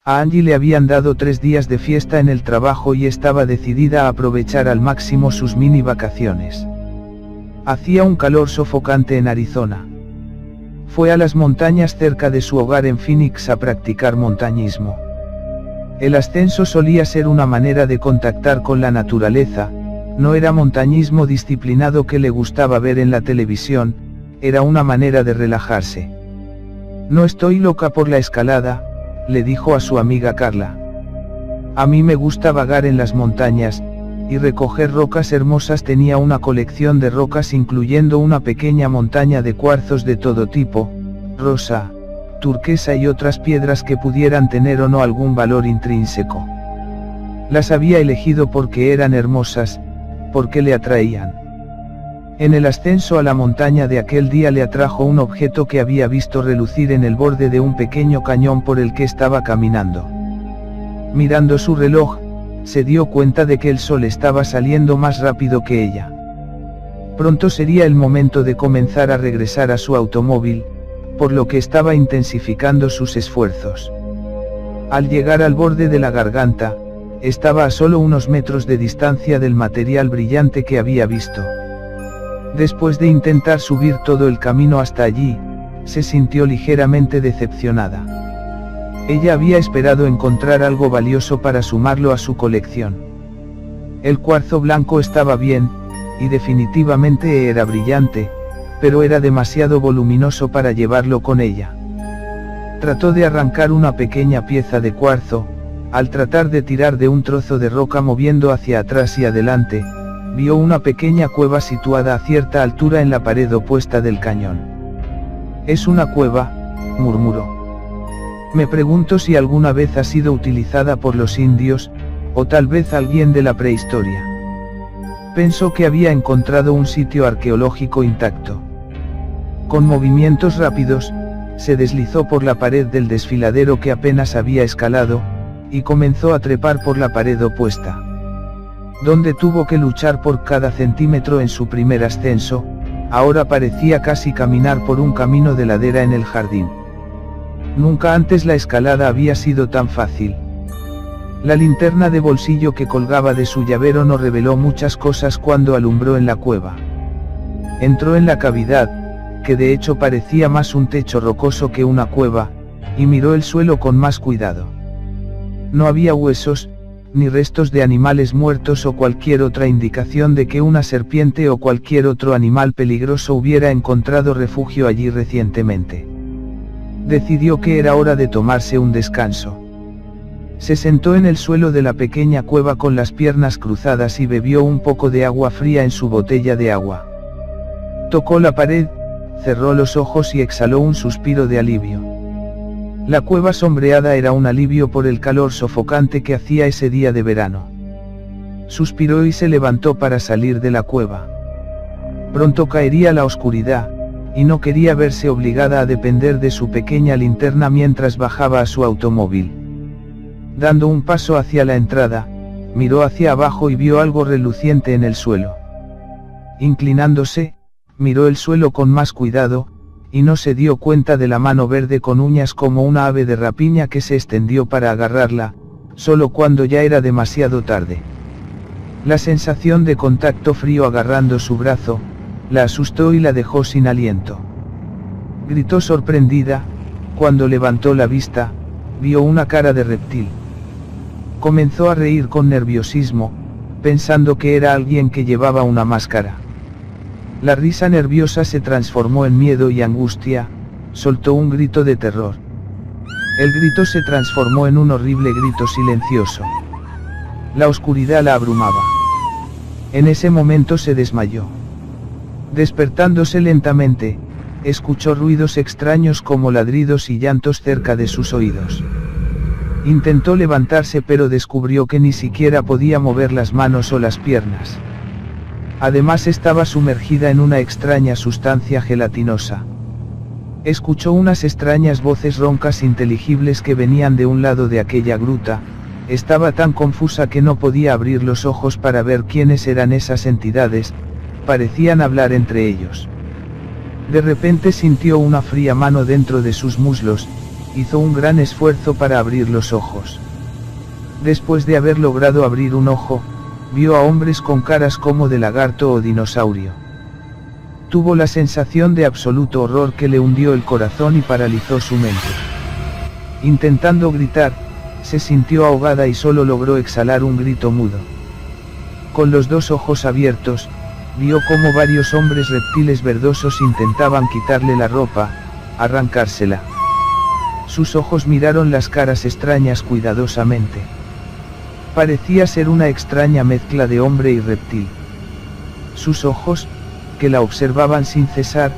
A Angie le habían dado 3 días de fiesta en el trabajo y estaba decidida a aprovechar al máximo sus mini vacaciones. Hacía un calor sofocante en Arizona. Fue a las montañas cerca de su hogar en Phoenix a practicar montañismo. El ascenso solía ser una manera de contactar con la naturaleza, no era montañismo disciplinado que le gustaba ver en la televisión, era una manera de relajarse. No estoy loca por la escalada, le dijo a su amiga Carla. A mí me gusta vagar en las montañas, y recoger rocas hermosas. Tenía una colección de rocas incluyendo una pequeña montaña de cuarzos de todo tipo, rosa, turquesa y otras piedras que pudieran tener o no algún valor intrínseco. Las había elegido porque eran hermosas, porque le atraían. En el ascenso a la montaña de aquel día le atrajo un objeto que había visto relucir en el borde de un pequeño cañón por el que estaba caminando. Mirando su reloj, se dio cuenta de que el sol estaba saliendo más rápido que ella. Pronto sería el momento de comenzar a regresar a su automóvil, por lo que estaba intensificando sus esfuerzos. Al llegar al borde de la garganta, estaba a solo unos metros de distancia del material brillante que había visto. Después de intentar subir todo el camino hasta allí, se sintió ligeramente decepcionada. Ella había esperado encontrar algo valioso para sumarlo a su colección. El cuarzo blanco estaba bien, y definitivamente era brillante, pero era demasiado voluminoso para llevarlo con ella. Trató de arrancar una pequeña pieza de cuarzo, al tratar de tirar de un trozo de roca moviendo hacia atrás y adelante, vio una pequeña cueva situada a cierta altura en la pared opuesta del cañón. «Es una cueva», murmuró. «Me pregunto si alguna vez ha sido utilizada por los indios, o tal vez alguien de la prehistoria». Pensó que había encontrado un sitio arqueológico intacto. Con movimientos rápidos, se deslizó por la pared del desfiladero que apenas había escalado, y comenzó a trepar por la pared opuesta. Donde tuvo que luchar por cada centímetro en su primer ascenso, ahora parecía casi caminar por un camino de ladera en el jardín. Nunca antes la escalada había sido tan fácil. La linterna de bolsillo que colgaba de su llavero no reveló muchas cosas cuando alumbró en la cueva. Entró en la cavidad, que de hecho parecía más un techo rocoso que una cueva, y miró el suelo con más cuidado. No había huesos, ni restos de animales muertos o cualquier otra indicación de que una serpiente o cualquier otro animal peligroso hubiera encontrado refugio allí recientemente. Decidió que era hora de tomarse un descanso. Se sentó en el suelo de la pequeña cueva con las piernas cruzadas y bebió un poco de agua fría en su botella de agua. Tocó la pared, cerró los ojos y exhaló un suspiro de alivio. La cueva sombreada era un alivio por el calor sofocante que hacía ese día de verano. Suspiró y se levantó para salir de la cueva. Pronto caería la oscuridad, y no quería verse obligada a depender de su pequeña linterna mientras bajaba a su automóvil. Dando un paso hacia la entrada, miró hacia abajo y vio algo reluciente en el suelo. Inclinándose, miró el suelo con más cuidado, y no se dio cuenta de la mano verde con uñas como una ave de rapiña que se extendió para agarrarla, solo cuando ya era demasiado tarde. La sensación de contacto frío agarrando su brazo, la asustó y la dejó sin aliento. Gritó sorprendida, cuando levantó la vista, vio una cara de reptil. Comenzó a reír con nerviosismo, pensando que era alguien que llevaba una máscara. La risa nerviosa se transformó en miedo y angustia, soltó un grito de terror. El grito se transformó en un horrible grito silencioso. La oscuridad la abrumaba. En ese momento se desmayó. Despertándose lentamente, escuchó ruidos extraños como ladridos y llantos cerca de sus oídos. Intentó levantarse pero descubrió que ni siquiera podía mover las manos o las piernas. Además estaba sumergida en una extraña sustancia gelatinosa. Escuchó unas extrañas voces roncas inteligibles que venían de un lado de aquella gruta. Estaba tan confusa que no podía abrir los ojos para ver quiénes eran esas entidades, parecían hablar entre ellos. De repente sintió una fría mano dentro de sus muslos, hizo un gran esfuerzo para abrir los ojos. Después de haber logrado abrir un ojo, vio a hombres con caras como de lagarto o dinosaurio. Tuvo la sensación de absoluto horror que le hundió el corazón y paralizó su mente. Intentando gritar, se sintió ahogada y solo logró exhalar un grito mudo. Con los dos ojos abiertos, vio cómo varios hombres reptiles verdosos intentaban quitarle la ropa, arrancársela. Sus ojos miraron las caras extrañas cuidadosamente. Parecía ser una extraña mezcla de hombre y reptil. Sus ojos, que la observaban sin cesar,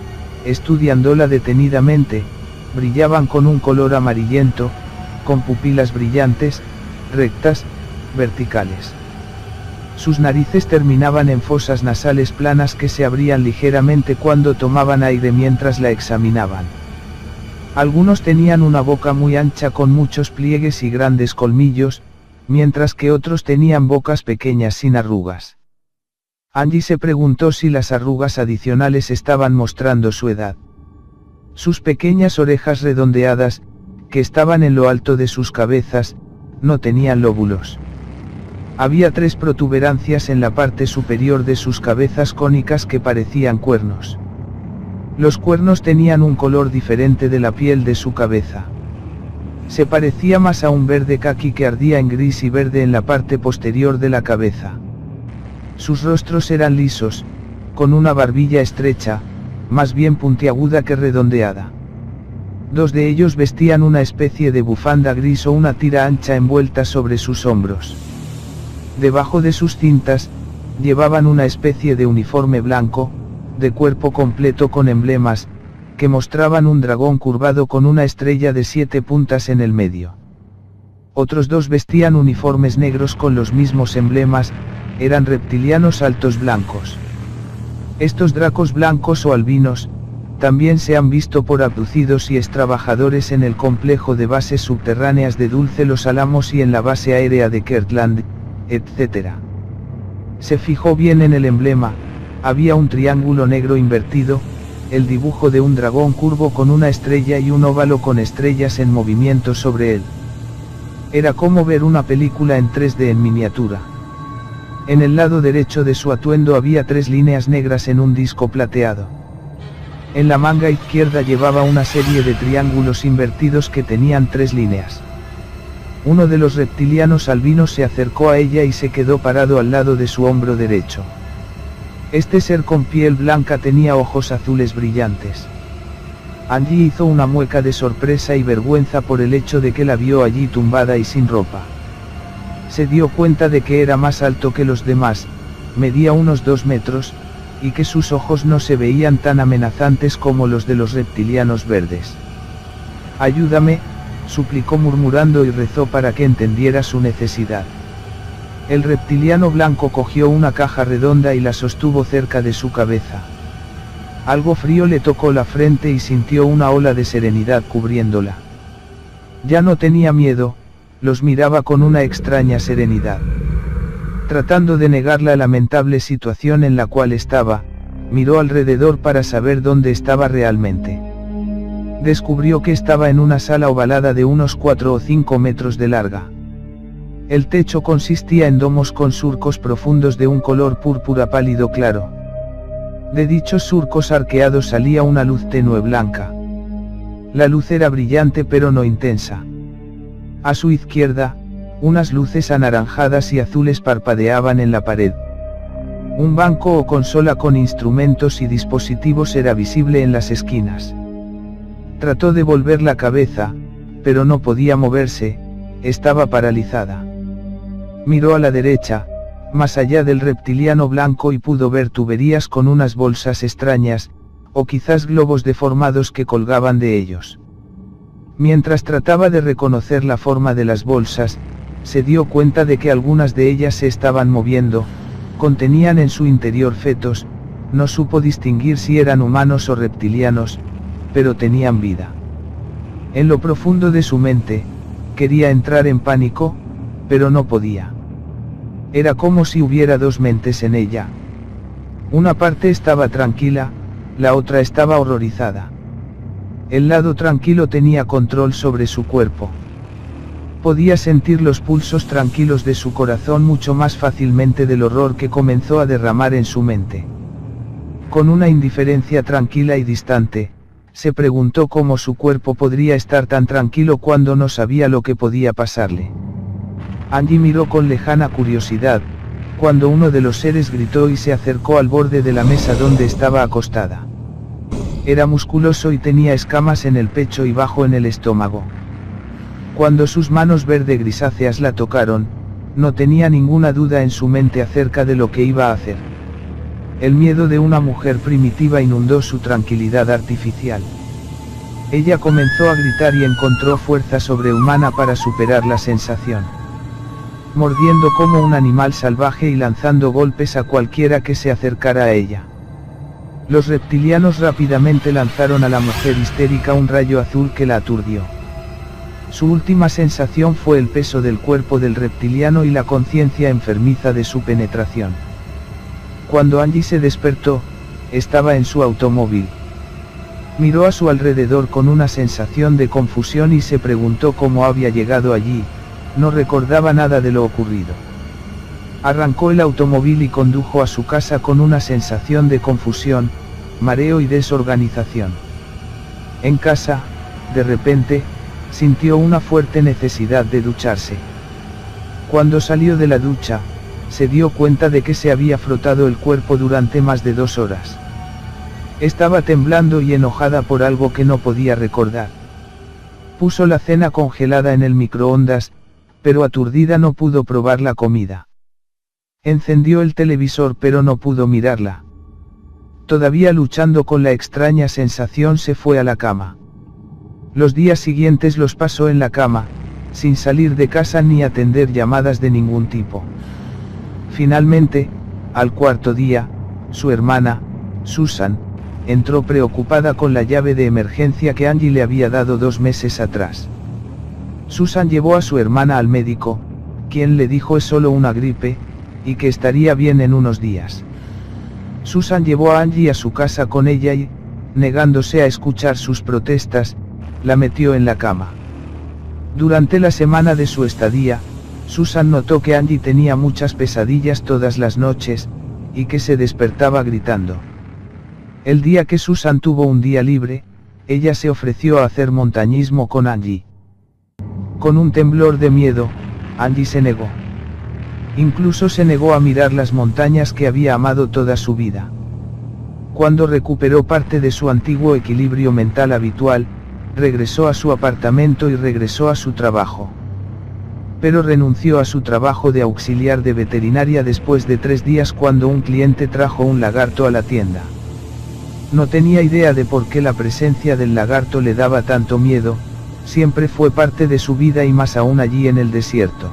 estudiándola detenidamente, brillaban con un color amarillento, con pupilas brillantes, rectas, verticales. Sus narices terminaban en fosas nasales planas que se abrían ligeramente cuando tomaban aire mientras la examinaban. Algunos tenían una boca muy ancha con muchos pliegues y grandes colmillos, mientras que otros tenían bocas pequeñas sin arrugas. Angie se preguntó si las arrugas adicionales estaban mostrando su edad. Sus pequeñas orejas redondeadas, que estaban en lo alto de sus cabezas, no tenían lóbulos. Había 3 protuberancias en la parte superior de sus cabezas cónicas que parecían cuernos. Los cuernos tenían un color diferente de la piel de su cabeza. Se parecía más a un verde caqui que ardía en gris y verde en la parte posterior de la cabeza. Sus rostros eran lisos, con una barbilla estrecha, más bien puntiaguda que redondeada. 2 de ellos vestían una especie de bufanda gris o una tira ancha envuelta sobre sus hombros. Debajo de sus cintas, llevaban una especie de uniforme blanco, de cuerpo completo con emblemas, que mostraban un dragón curvado con una estrella de 7 puntas en el medio. Otros 2 vestían uniformes negros con los mismos emblemas, eran reptilianos altos blancos. Estos dracos blancos o albinos, también se han visto por abducidos y extrabajadores en el complejo de bases subterráneas de Dulce Los Álamos y en la base aérea de Kirtland, etc. Se fijó bien en el emblema, había un triángulo negro invertido, el dibujo de un dragón curvo con una estrella y un óvalo con estrellas en movimiento sobre él. Era como ver una película en 3D en miniatura. En el lado derecho de su atuendo había 3 líneas negras en un disco plateado. En la manga izquierda llevaba una serie de triángulos invertidos que tenían 3 líneas. Uno de los reptilianos albinos se acercó a ella y se quedó parado al lado de su hombro derecho. Este ser con piel blanca tenía ojos azules brillantes. Angie hizo una mueca de sorpresa y vergüenza por el hecho de que la vio allí tumbada y sin ropa. Se dio cuenta de que era más alto que los demás, medía unos 2 metros, y que sus ojos no se veían tan amenazantes como los de los reptilianos verdes. «Ayúdame», suplicó murmurando y rezó para que entendiera su necesidad. El reptiliano blanco cogió una caja redonda y la sostuvo cerca de su cabeza. Algo frío le tocó la frente y sintió una ola de serenidad cubriéndola. Ya no tenía miedo, los miraba con una extraña serenidad. Tratando de negar la lamentable situación en la cual estaba, miró alrededor para saber dónde estaba realmente. Descubrió que estaba en una sala ovalada de unos 4 o 5 metros de larga. El techo consistía en domos con surcos profundos de un color púrpura pálido claro. De dichos surcos arqueados salía una luz tenue blanca. La luz era brillante pero no intensa. A su izquierda, unas luces anaranjadas y azules parpadeaban en la pared. Un banco o consola con instrumentos y dispositivos era visible en las esquinas. Trató de volver la cabeza, pero no podía moverse, estaba paralizada. Miró a la derecha, más allá del reptiliano blanco y pudo ver tuberías con unas bolsas extrañas, o quizás globos deformados que colgaban de ellos. Mientras trataba de reconocer la forma de las bolsas, se dio cuenta de que algunas de ellas se estaban moviendo, contenían en su interior fetos, no supo distinguir si eran humanos o reptilianos, pero tenían vida. En lo profundo de su mente, quería entrar en pánico, pero no podía. Era como si hubiera 2 mentes en ella. Una parte estaba tranquila, la otra estaba horrorizada. El lado tranquilo tenía control sobre su cuerpo. Podía sentir los pulsos tranquilos de su corazón mucho más fácilmente del horror que comenzó a derramar en su mente. Con una indiferencia tranquila y distante, se preguntó cómo su cuerpo podría estar tan tranquilo cuando no sabía lo que podía pasarle. Angie miró con lejana curiosidad, cuando uno de los seres gritó y se acercó al borde de la mesa donde estaba acostada. Era musculoso y tenía escamas en el pecho y bajo en el estómago. Cuando sus manos verde grisáceas la tocaron, no tenía ninguna duda en su mente acerca de lo que iba a hacer. El miedo de una mujer primitiva inundó su tranquilidad artificial. Ella comenzó a gritar y encontró fuerza sobrehumana para superar la sensación. Mordiendo como un animal salvaje y lanzando golpes a cualquiera que se acercara a ella. Los reptilianos rápidamente lanzaron a la mujer histérica un rayo azul que la aturdió. Su última sensación fue el peso del cuerpo del reptiliano y la conciencia enfermiza de su penetración. Cuando Angie se despertó, estaba en su automóvil. Miró a su alrededor con una sensación de confusión y se preguntó cómo había llegado allí. No recordaba nada de lo ocurrido. Arrancó el automóvil y condujo a su casa con una sensación de confusión, mareo y desorganización. En casa, de repente, sintió una fuerte necesidad de ducharse. Cuando salió de la ducha, se dio cuenta de que se había frotado el cuerpo durante más de 2 horas. Estaba temblando y enojada por algo que no podía recordar. Puso la cena congelada en el microondas, pero aturdida no pudo probar la comida. Encendió el televisor pero no pudo mirarla. Todavía luchando con la extraña sensación se fue a la cama. Los días siguientes los pasó en la cama, sin salir de casa ni atender llamadas de ningún tipo. Finalmente, al 4.º día, su hermana, Susan, entró preocupada con la llave de emergencia que Angie le había dado 2 meses atrás. Susan llevó a su hermana al médico, quien le dijo es solo una gripe, y que estaría bien en unos días. Susan llevó a Angie a su casa con ella y, negándose a escuchar sus protestas, la metió en la cama. Durante la semana de su estadía, Susan notó que Angie tenía muchas pesadillas todas las noches, y que se despertaba gritando. El día que Susan tuvo un día libre, ella se ofreció a hacer montañismo con Angie. Con un temblor de miedo, Angie se negó. Incluso se negó a mirar las montañas que había amado toda su vida. Cuando recuperó parte de su antiguo equilibrio mental habitual, regresó a su apartamento y regresó a su trabajo. Pero renunció a su trabajo de auxiliar de veterinaria después de 3 días cuando un cliente trajo un lagarto a la tienda. No tenía idea de por qué la presencia del lagarto le daba tanto miedo, siempre fue parte de su vida y más aún allí en el desierto.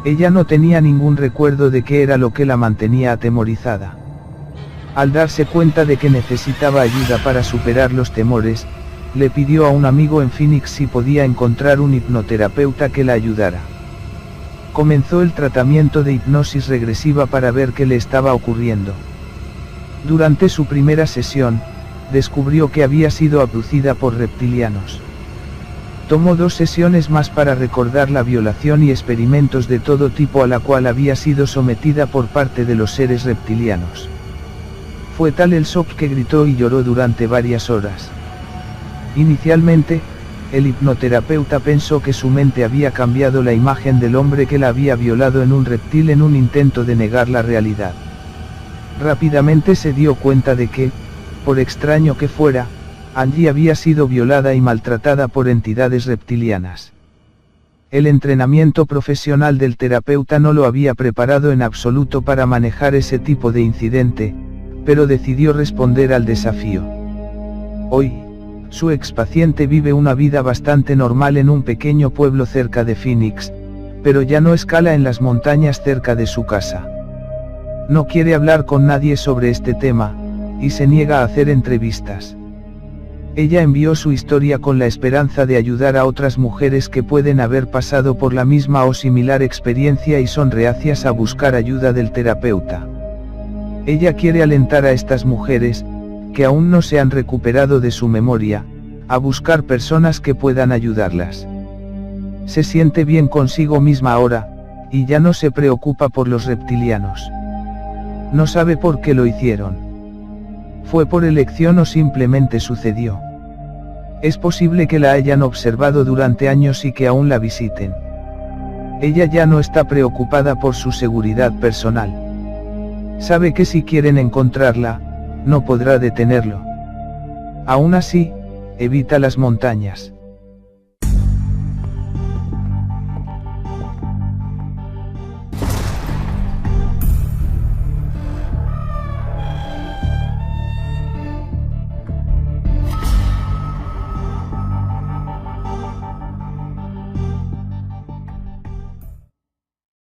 Ella no tenía ningún recuerdo de qué era lo que la mantenía atemorizada. Al darse cuenta de que necesitaba ayuda para superar los temores, le pidió a un amigo en Phoenix si podía encontrar un hipnoterapeuta que la ayudara. Comenzó el tratamiento de hipnosis regresiva para ver qué le estaba ocurriendo. Durante su primera sesión, descubrió que había sido abducida por reptilianos. Tomó 2 sesiones más para recordar la violación y experimentos de todo tipo a la cual había sido sometida por parte de los seres reptilianos. Fue tal el shock que gritó y lloró durante varias horas. Inicialmente, el hipnoterapeuta pensó que su mente había cambiado la imagen del hombre que la había violado en un reptil en un intento de negar la realidad. Rápidamente se dio cuenta de que, por extraño que fuera, Angie había sido violada y maltratada por entidades reptilianas. El entrenamiento profesional del terapeuta no lo había preparado en absoluto para manejar ese tipo de incidente, pero decidió responder al desafío. Hoy, su expaciente vive una vida bastante normal en un pequeño pueblo cerca de Phoenix, pero ya no escala en las montañas cerca de su casa. No quiere hablar con nadie sobre este tema, y se niega a hacer entrevistas. Ella envió su historia con la esperanza de ayudar a otras mujeres que pueden haber pasado por la misma o similar experiencia y son reacias a buscar ayuda del terapeuta. Ella quiere alentar a estas mujeres, que aún no se han recuperado de su memoria, a buscar personas que puedan ayudarlas. Se siente bien consigo misma ahora, y ya no se preocupa por los reptilianos. No sabe por qué lo hicieron. ¿Fue por elección o simplemente sucedió? Es posible que la hayan observado durante años y que aún la visiten. Ella ya no está preocupada por su seguridad personal. Sabe que si quieren encontrarla, no podrá detenerlo. Aún así, evita las montañas.